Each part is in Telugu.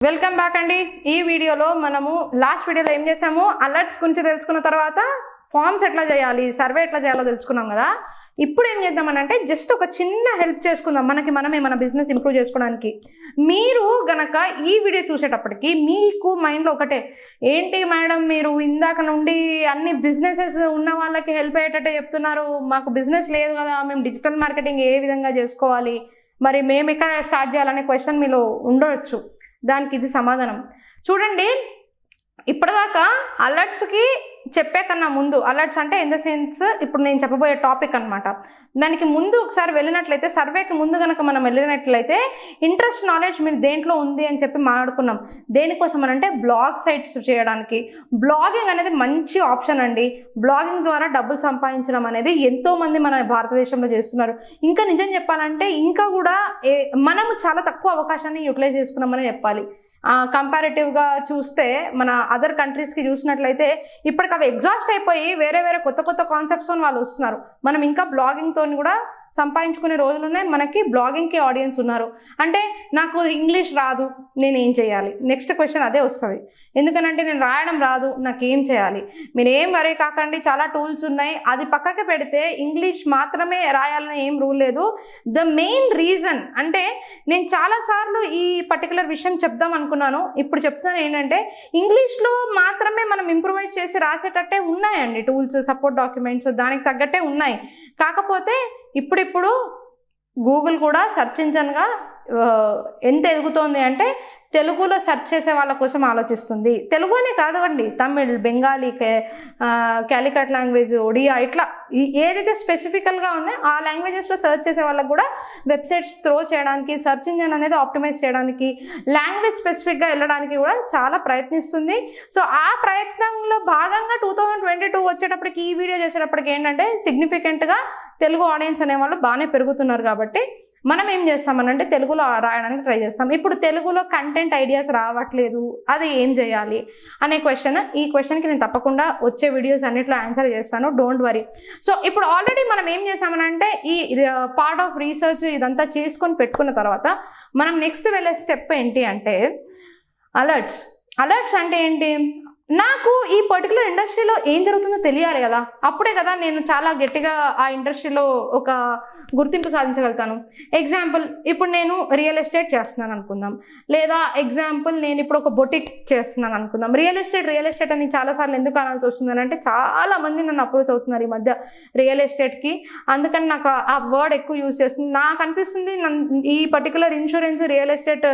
వెల్కమ్ బ్యాక్ అండి. ఈ వీడియోలో మనము లాస్ట్ వీడియోలో ఏం చేసాము, అలర్ట్స్ గురించి తెలుసుకున్న తర్వాత ఫామ్స్ ఎట్లా చేయాలి, సర్వే ఎట్లా చేయాలో తెలుసుకున్నాం కదా. ఇప్పుడు ఏం చేద్దామని అంటే జస్ట్ ఒక చిన్న హెల్ప్ చేసుకుందాం మనమే మన బిజినెస్ ఇంప్రూవ్ చేసుకోవడానికి. మీరు గనక ఈ వీడియో చూసేటప్పటికి మీకు మైండ్లో ఒకటే, ఏంటి మేడం మీరు ఇందాక నుండి అన్ని బిజినెసెస్ ఉన్న వాళ్ళకి హెల్ప్ అయ్యేటట్టే చెప్తున్నారు, మాకు బిజినెస్ లేదు కదా, మేము డిజిటల్ మార్కెటింగ్ ఏ విధంగా చేసుకోవాలి, మరి మేము ఎక్కడ స్టార్ట్ చేయాలనే క్వశ్చన్ మీలో ఉండవచ్చు. దానికి ఇది సమాధానం. చూడండి, ఇప్పటిదాకా అలర్ట్స్కి చెప్పే కన్నా ముందు, అలర్ట్స్ అంటే ఇన్ ద సెన్స్ ఇప్పుడు నేను చెప్పబోయే టాపిక్ అనమాట, దానికి ముందు ఒకసారి వెళ్ళినట్లయితే, సర్వేకి ముందు కనుక మనం వెళ్ళినట్లయితే ఇంట్రెస్ట్ నాలెడ్జ్ మీరు దేంట్లో ఉంది అని చెప్పి మాట్లాడుకున్నాం. దేనికోసం అని అంటే బ్లాగ్ సైట్స్ చేయడానికి. బ్లాగింగ్ అనేది మంచి ఆప్షన్ అండి. బ్లాగింగ్ ద్వారా డబ్బులు సంపాదించడం అనేది ఎంతోమంది మన భారతదేశంలో చేస్తున్నారు. ఇంకా నిజం చెప్పాలంటే ఇంకా కూడా మనము చాలా తక్కువ అవకాశాన్ని యూటిలైజ్ చేసుకున్నామని చెప్పాలి. కంపారిటివ్గా చూస్తే మన అదర్ కంట్రీస్కి చూసినట్లయితే ఇప్పటికి అవి ఎగ్జాస్ట్ అయిపోయి వేరే కొత్త కాన్సెప్ట్స్తో వాళ్ళు వస్తున్నారు. మనం ఇంకా బ్లాగింగ్తో కూడా సంపాదించుకునే రోజులు ఉన్నాయి. మనకి బ్లాగింగ్కి ఆడియన్స్ ఉన్నారు. అంటే నాకు ఇంగ్లీష్ రాదు, నేను ఏం చేయాలి? నెక్స్ట్ క్వశ్చన్ అదే వస్తుంది. ఎందుకనంటే నేను రాయడం రాదు, నాకేం చేయాలి? మీరు ఏం వరే కాకండి, చాలా టూల్స్ ఉన్నాయి. అది పక్కకి పెడితే ఇంగ్లీష్ మాత్రమే రాయాలని ఏం రూల్ లేదు. ద మెయిన్ రీజన్ అంటే నేను చాలాసార్లు ఈ పర్టికులర్ విషయం చెప్దాం అనుకున్నాను, ఇప్పుడు చెప్తాను. ఏంటంటే ఇంగ్లీష్లో మాత్రమే మనం ఇంప్రూవైజ్ చేసి రాసేటట్టే ఉన్నాయండి టూల్స్, సపోర్ట్ డాక్యుమెంట్స్, దానికి తగ్గట్టే ఉన్నాయి. కాకపోతే ఇప్పుడు గూగుల్ కూడా సెర్చ్ ఇంజన్గా ఎంత ఎదుగుతోంది అంటే తెలుగులో సెర్చ్ చేసే వాళ్ళ కోసం ఆలోచిస్తుంది. తెలుగు అనే కాదండి, తమిళ్, బెంగాలీ, క్యాలికట్ లాంగ్వేజ్, ఒడియా, ఇట్లా ఏదైతే స్పెసిఫికల్గా ఉన్నాయో ఆ లాంగ్వేజెస్లో సెర్చ్ చేసే వాళ్ళకు కూడా వెబ్సైట్స్ త్రో చేయడానికి, సెర్చ్ ఇంజన్ అనేది ఆప్టిమైజ్ చేయడానికి, లాంగ్వేజ్ స్పెసిఫిక్గా వెళ్ళడానికి కూడా చాలా ప్రయత్నిస్తుంది. సో ఆ ప్రయత్నంలో భాగంగా 2022 వచ్చేటప్పటికి ఈ వీడియో చేసేటప్పటికి ఏంటంటే సిగ్నిఫికెంట్గా తెలుగు ఆడియన్స్ అనేవాళ్ళు బాగానే పెరుగుతున్నారు. కాబట్టి మనం ఏం చేస్తామనంటే తెలుగులో రాయడానికి ట్రై చేస్తాం. ఇప్పుడు తెలుగులో కంటెంట్ ఐడియాస్ రావట్లేదు, అది ఏం చేయాలి అనే క్వశ్చన్. ఈ క్వశ్చన్కి నేను తప్పకుండా వచ్చే వీడియోస్ అన్నిట్లో ఆన్సర్ చేస్తాను, డోంట్ వరీ. సో ఇప్పుడు ఆల్రెడీ మనం ఏం చేసామనంటే ఈ పార్ట్ ఆఫ్ రీసెర్చ్ ఇదంతా చేసుకొని పెట్టుకున్న తర్వాత మనం నెక్స్ట్ వెళ్ళే స్టెప్ ఏంటి అంటే అలర్ట్స్. అలర్ట్స్ అంటే ఏంటి? నాకు ఈ పర్టికులర్ ఇండస్ట్రీలో ఏం జరుగుతుందో తెలియాలి కదా, అప్పుడే కదా నేను చాలా గట్టిగా ఆ ఇండస్ట్రీలో ఒక గుర్తింపు సాధించగలుగుతాను. ఎగ్జాంపుల్, ఇప్పుడు నేను రియల్ ఎస్టేట్ చేస్తున్నాను అనుకుందాం, లేదా ఎగ్జాంపుల్ నేను ఇప్పుడు ఒక బొటిక్ చేస్తున్నాను అనుకుందాం. రియల్ ఎస్టేట్ అని చాలాసార్లు ఎందుకు అనాల్సి వస్తుందని అంటే చాలా మంది నన్ను అప్రోచ్ అవుతున్నారు ఈ మధ్య రియల్ ఎస్టేట్కి, అందుకని నాకు ఆ వర్డ్ ఎక్కువ యూజ్ చేస్తుంది. నాకు అనిపిస్తుంది ఈ particular insurance, real estate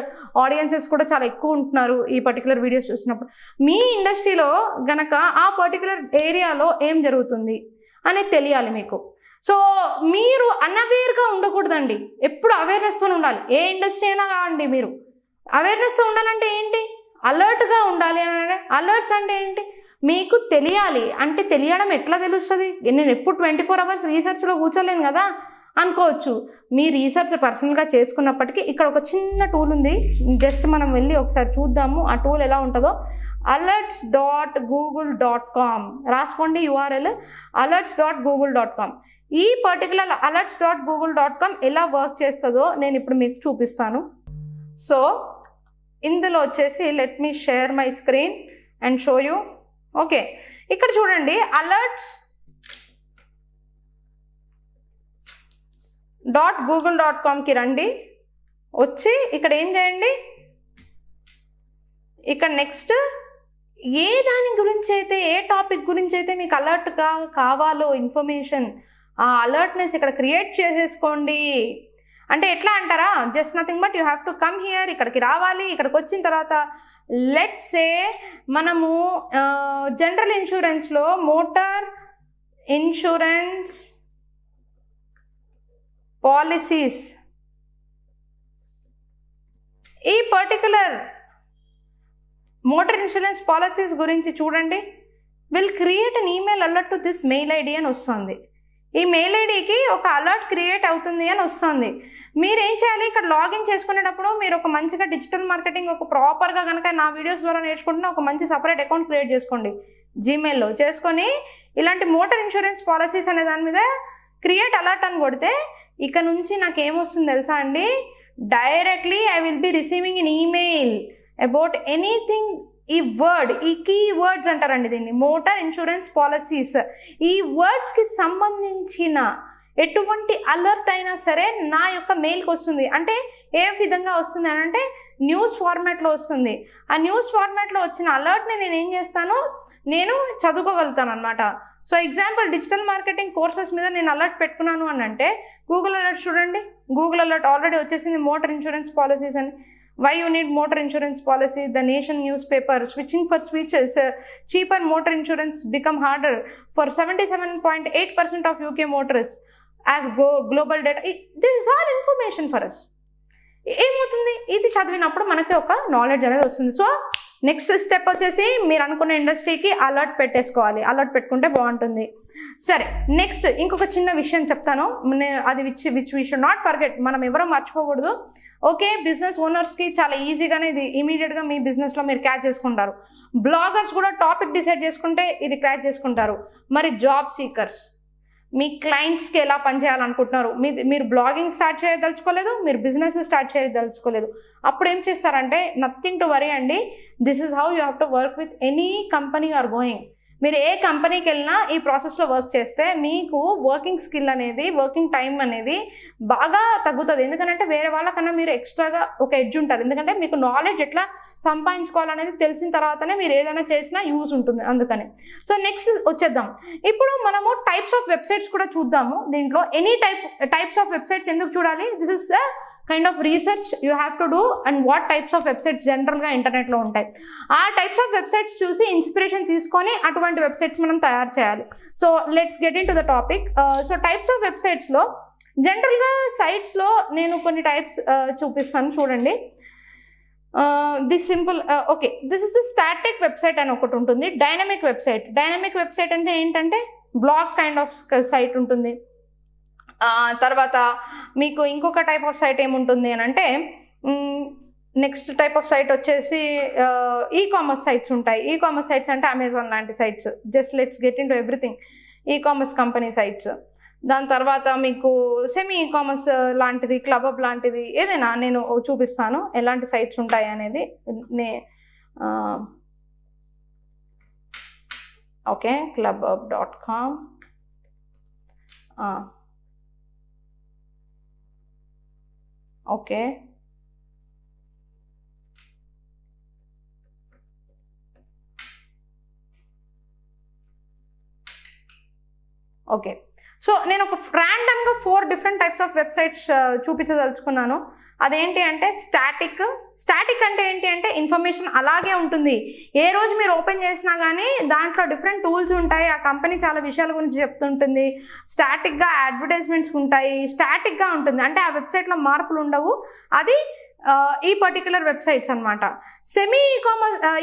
audiences కూడా చాలా ఎక్కువ ఉంటున్నారు ఈ పర్టికులర్ వీడియోస్ చూసినప్పుడు. మీ ఇండస్ట్రీలో గనక ఆ పర్టికులర్ ఏరియాలో ఏం జరుగుతుంది అనేది తెలియాలి మీకు. సో మీరు అన్అవేర్గా ఉండకూడదండి, ఎప్పుడు అవేర్నెస్తో ఉండాలి. ఏ ఇండస్ట్రీ అయినా కావండి, మీరు అవేర్నెస్తో ఉండాలంటే ఏంటి? అలర్ట్గా ఉండాలి అని. అలర్ట్స్ అంటే ఏంటి? మీకు తెలియాలి. అంటే తెలియడం ఎట్లా తెలుస్తుంది? నేను ఎప్పుడు 24 hours రీసెర్చ్లో కూర్చోలేను కదా అనుకోవచ్చు. మీ రీసెర్చ్ పర్సనల్గా చేసుకున్నప్పటికీ ఇక్కడ ఒక చిన్న టూల్ ఉంది, జస్ట్ మనం వెళ్ళి ఒకసారి చూద్దాము ఆ టూల్ ఎలా ఉంటుందో. alerts.google.com రాసుకోండి URL, alerts.google.com. ఈ పర్టికులర్ alerts.google.com ఎలా వర్క్ చేస్తుందో నేను ఇప్పుడు మీకు చూపిస్తాను. సో ఇందులో వచ్చేసి let me share my screen and show you. Okay, ఇక్కడ చూడండి, alerts.google.comకి రండి. వచ్చి ఇక్కడ ఏం చేయండి, ఇక్కడ నెక్స్ట్ ఏ దాని గురించి అయితే, ఏ టాపిక్ గురించి అయితే మీకు అలర్ట్గా కావాలో ఇన్ఫర్మేషన్, ఆ అలర్ట్నెస్ ఇక్కడ క్రియేట్ చేసేసుకోండి. అంటే ఎట్లా అంటారా, just nothing but you have to come here. ఇక్కడికి రావాలి. ఇక్కడికి వచ్చిన తర్వాత లెట్స్ సే మనము జనరల్ ఇన్సూరెన్స్లో మోటార్ ఇన్సూరెన్స్ పాలసీస్, ఈ పర్టికులర్ మోటార్ ఇన్సూరెన్స్ పాలసీస్ గురించి చూడండి. Will create an email alert to this mail ID అని వస్తుంది. ఈ మెయిల్ ఐడికి ఒక అలర్ట్ క్రియేట్ అవుతుంది అని వస్తుంది. మీరు ఏం చేయాలి, ఇక్కడ లాగిన్ చేసుకునేటప్పుడు మీరు ఒక మంచిగా డిజిటల్ మార్కెటింగ్ ఒక ప్రాపర్గా కనుక నా వీడియోస్ ద్వారా నేర్చుకుంటున్న ఒక మంచి సపరేట్ అకౌంట్ క్రియేట్ చేసుకోండి జీమెయిల్లో. చేసుకొని ఇలాంటి మోటార్ ఇన్సూరెన్స్ పాలసీస్ అనే దాని మీద క్రియేట్ అలర్ట్ అని కొడితే ఇక నుంచి నాకు ఏమొస్తుంది తెలుసా అండి, directly I will be receiving in email about anything. ఈ వర్డ్, ఈ కీ వర్డ్స్ అంటారండి దీన్ని, మోటార్ ఇన్సూరెన్స్ పాలసీస్. ఈ వర్డ్స్కి సంబంధించిన ఎటువంటి అలర్ట్ అయినా సరే నా యొక్క మెయిల్కి వస్తుంది. అంటే ఏ విధంగా వస్తుంది అని అంటే న్యూస్ ఫార్మాట్లో వస్తుంది. ఆ న్యూస్ ఫార్మాట్లో వచ్చిన అలర్ట్ని నేను ఏం చేస్తాను, నేను చదువుకోగలుగుతాను అనమాట. So example, digital marketing courses మీద నేను అలర్ట్ పెట్టుకున్నాను అని అంటే గూగుల్ అలర్ట్ చూడండి, గూగుల్ అలర్ట్ ఆల్రెడీ వచ్చేసింది మోటార్ ఇన్సూరెన్స్ పాలసీస్ అని. Why you need motor insurance policy? The Nation newspaper, switching for switches, cheaper motor insurance become harder for 77.8% of UK motorists as global data. This is all information for us. ఏమవుతుంది, ఇది చదివినప్పుడు మనకి ఒక నాలెడ్జ్ అనేది వస్తుంది. సో నెక్స్ట్ స్టెప్ వచ్చేసి మీరు అనుకున్న ఇండస్ట్రీకి అలర్ట్ పెట్టేసుకోవాలి. అలర్ట్ పెట్టుకుంటే బాగుంటుంది. సరే, నెక్స్ట్ ఇంకొక చిన్న విషయం చెప్తాను, అది which we should not forget. మనం ఎవరో మర్చిపోకూడదు. ఓకే, బిజినెస్ ఓనర్స్కి చాలా ఈజీగానే ఇది ఇమీడియట్గా మీ బిజినెస్లో మీరు క్యాచ్ చేసుకుంటారు. బ్లాగర్స్ కూడా టాపిక్ డిసైడ్ చేసుకుంటే ఇది క్యాచ్ చేసుకుంటారు. మరి జాబ్ సీకర్స్, మీ క్లయింట్స్కి ఎలా పనిచేయాలనుకుంటున్నారు, మీరు బ్లాగింగ్ స్టార్ట్ చేయదలుచుకోలేదు, మీరు బిజినెస్ స్టార్ట్ చేయదలుచుకోలేదు, అప్పుడు ఏం చేస్తారంటే నథింగ్ టు వరీ అండి. This is how you have to work with any company are going. మీరు ఏ కంపెనీకి వెళ్ళినా ఈ ప్రాసెస్లో వర్క్ చేస్తే మీకు వర్కింగ్ స్కిల్ అనేది, వర్కింగ్ టైం అనేది బాగా తగ్గుతుంది. ఎందుకంటే వేరే వాళ్ళకన్నా మీరు ఎక్స్ట్రాగా ఒక ఎడ్జ్ ఉంటారు. ఎందుకంటే మీకు నాలెడ్జ్ ఎట్లా సంపాదించుకోవాలనేది తెలిసిన తర్వాతనే మీరు ఏదైనా చేసినా యూజ్ ఉంటుంది. అందుకని సో నెక్స్ట్ వచ్చేద్దాం. ఇప్పుడు మనము టైప్స్ ఆఫ్ వెబ్సైట్స్ కూడా చూద్దాము. దీంట్లో ఎనీ టైప్స్ ఆఫ్ వెబ్సైట్స్ ఎందుకు చూడాలి, this is kind of research you have to do. And what types of websites జనరల్గా ఇంటర్నెట్లో ఉంటాయి, ఆ టైప్స్ ఆఫ్ వెబ్సైట్స్ చూసి ఇన్స్పిరేషన్ తీసుకొని అటువంటి వెబ్సైట్స్ మనం తయారు చేయాలి. So let's get in to the topic. So types of వెబ్సైట్స్లో జనరల్గా సైట్స్లో నేను కొన్ని టైప్స్ చూపిస్తాను చూడండి. This simple, okay, this is the static website అని ఒకటి ఉంటుంది. Dynamic website. డైనమిక్ వెబ్సైట్ అంటే ఏంటంటే బ్లాగ్ కైండ్ ఆఫ్ సైట్ ఉంటుంది. తర్వాత మీకు ఇంకొక టైప్ ఆఫ్ సైట్ ఏముంటుంది అని అంటే, నెక్స్ట్ టైప్ ఆఫ్ సైట్ వచ్చేసి ఈ కామర్స్ సైట్స్ ఉంటాయి. ఈ కామర్స్ సైట్స్ అంటే అమెజాన్ లాంటి సైట్స్. Just let's get in to everything. E commerce company sites. దాని తర్వాత మీకు సెమీ ఈ కామర్స్ లాంటిది, క్లబ్ అప్ లాంటిది, ఏదైనా నేను చూపిస్తాను ఎలాంటి సైట్స్ ఉంటాయి అనేది. Okay, clubup.com. Okay, okay. So నేను ఒక ర్యాండమ్గా 4 డిఫరెంట్ టైప్స్ ఆఫ్ వెబ్సైట్స్ చూపించదలుచుకున్నాను. అదేంటి అంటే స్టాటిక్ అంటే ఏంటి అంటే ఇన్ఫర్మేషన్ అలాగే ఉంటుంది. ఏ రోజు మీరు ఓపెన్ చేసినా కానీ దాంట్లో డిఫరెంట్ టూల్స్ ఉంటాయి, ఆ కంపెనీ చాలా విషయాల గురించి చెప్తుంటుంది. స్టాటిక్గా అడ్వర్టైజ్మెంట్స్ ఉంటాయి, స్టాటిక్గా ఉంటుంది. అంటే ఆ వెబ్సైట్లో మార్పులు ఉండవు. అది ఈ పర్టికులర్ వెబ్సైట్స్ అనమాట. Semi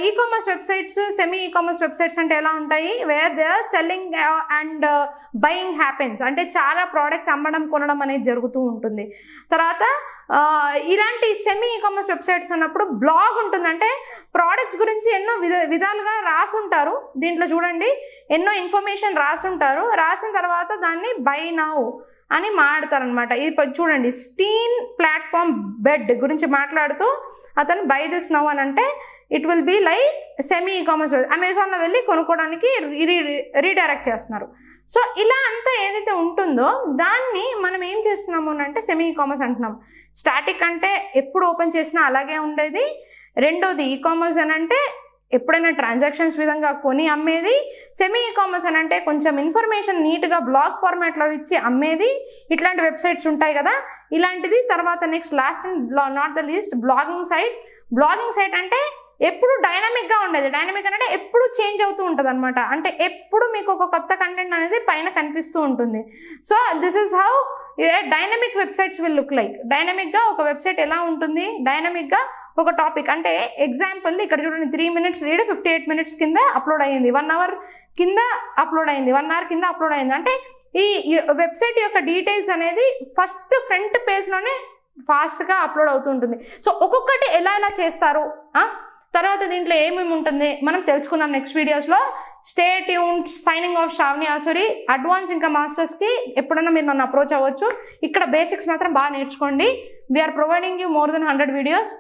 e commerce websites, semi e commerce websites అంటే ఎలా ఉంటాయి, where they are selling and buying happens. అంటే చాలా ప్రోడక్ట్స్ అమ్మడం కొనడం అనేది జరుగుతూ ఉంటుంది. తర్వాత ఇలాంటి సెమీ ఈ కామర్స్ వెబ్సైట్స్ అన్నప్పుడు బ్లాగ్ ఉంటుంది. అంటే ప్రోడక్ట్స్ గురించి ఎన్నో విధాలుగా రాసుంటారు. దీంట్లో చూడండి ఎన్నో ఇన్ఫర్మేషన్ రాసుంటారు. రాసిన తర్వాత దాన్ని బై నౌ అని మాట్లాడతారనమాట. ఇది చూడండి, స్టీన్ ప్లాట్ఫామ్ బెడ్ గురించి మాట్లాడుతూ అతను బై దిస్ నౌ అని అంటే it will be like semi e commerce. అమెజాన్లో వెళ్ళి కొనుక్కోవడానికి రీడైరెక్ట్ చేస్తున్నారు. సో ఇలా అంతా ఏదైతే ఉంటుందో దాన్ని మనం ఏం చేస్తున్నాము అంటే సెమీ ఈ కామర్స్ అంటున్నాం. స్టాటిక్ అంటే ఎప్పుడు ఓపెన్ చేసినా అలాగే ఉండేది. రెండోది ఈ కామర్స్ అని అంటే ఎప్పుడైనా ట్రాన్సాక్షన్స్ విధంగా కొని అమ్మేది. సెమీ ఈ కామర్స్ అని అంటే కొంచెం ఇన్ఫర్మేషన్ నీట్గా బ్లాగ్ ఫార్మాట్లో ఇచ్చి అమ్మేది. ఇట్లాంటి వెబ్సైట్స్ ఉంటాయి కదా, ఇలాంటిది. తర్వాత next last and not the least blogging site. Blogging site అంటే ఎప్పుడు డైనమిక్గా ఉండేది. డైనమిక్ అంటే ఎప్పుడు చేంజ్ అవుతూ ఉంటుంది అనమాట. అంటే ఎప్పుడు మీకు ఒక కొత్త కంటెంట్ అనేది పైన కనిపిస్తూ ఉంటుంది. So this is how dynamic websites will look like. డైనమిక్గా ఒక వెబ్సైట్ ఎలా ఉంటుంది, డైనమిక్గా ఒక టాపిక్. అంటే ఎగ్జాంపుల్ ఇక్కడ చూడండి, 3 minutes రీడ్ 58 minutes కింద అప్లోడ్ అయ్యింది, 1 hour కింద అప్లోడ్ అయింది, 1 hour కింద అప్లోడ్ అయింది. అంటే ఈ వెబ్సైట్ యొక్క డీటెయిల్స్ అనేది ఫస్ట్ ఫ్రంట్ పేజ్లోనే ఫాస్ట్గా అప్లోడ్ అవుతూ ఉంటుంది. సో ఒక్కొక్కటి ఎలా చేస్తారు, తర్వాత దీంట్లో ఏమేమి ఉంటుంది మనం తెలుసుకుందాం నెక్స్ట్ వీడియోస్లో. Stay tune. Signing off Shravani Asuri. Advance ఇంకా మాస్టర్స్కి ఎప్పుడన్నా మీరు నన్ను అప్రోచ్ అవ్వచ్చు. ఇక్కడ బేసిక్స్ మాత్రం బాగా నేర్చుకోండి. We're providing you more than 100 videos.